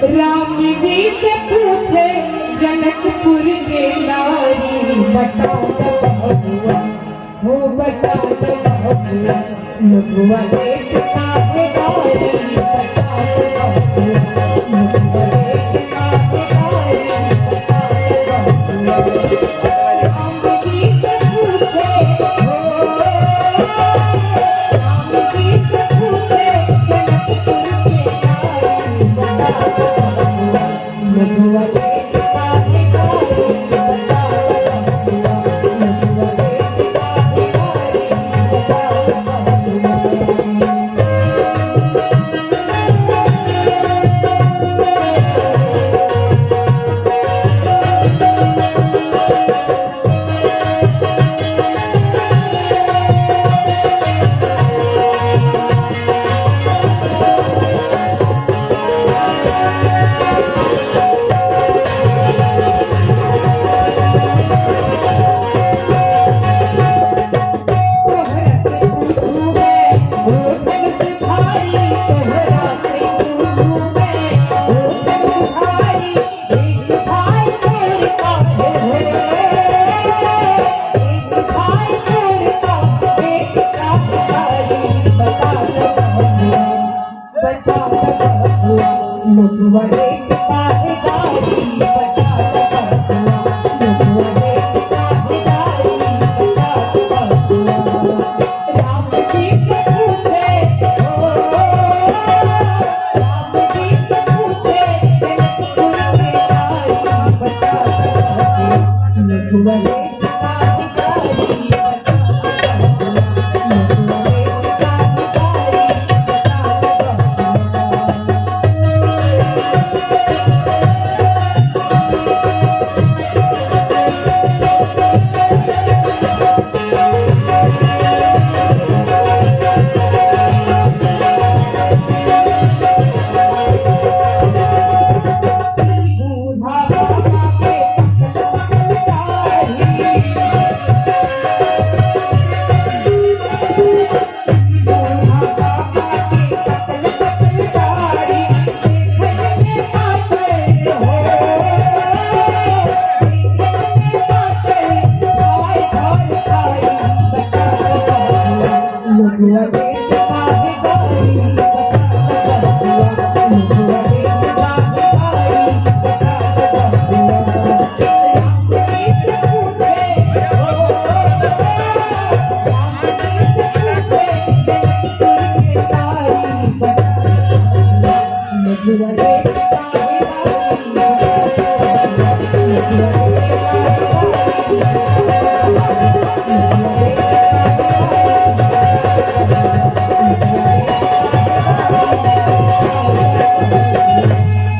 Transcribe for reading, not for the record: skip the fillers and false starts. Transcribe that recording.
राम जी से पूछे जनकपुर के नारी, बताओ बबुआ, हो बताओ बबुआ, लुगवा देखता है नारी, बताओ बबुआ, लुगवा देखता है नारी, बताओ बबुआ। राम जी से पूछे, राम जी से पूछे जनकपुर के नारी, बताओ बबुआ, लुगवा देखता है नारी, बताओ बबुआ, लुगवा देखता है नारी, बताओ बबुआ। लुगवा देखता है नारी, बताओ बबुआ, लुगवा देखता है नारी, बताओ बबुआ। राम जी से पूछे, राम जी से पूछे जनकपुर के नारी, बताओ बबुआ, लुगवा देखता है नारी, बताओ बबुआ, लुगवा देखता है नारी, बताओ बबुआ। लुगवा देखता है नारी, बताओ बबुआ, लुगवा देखता है नारी, बताओ बबुआ। राम जी से पूछे, राम जी से पूछे जनकपुर के नारी, बताओ बबुआ, लुगवा देखता है नारी, बताओ बबुआ, लुगवा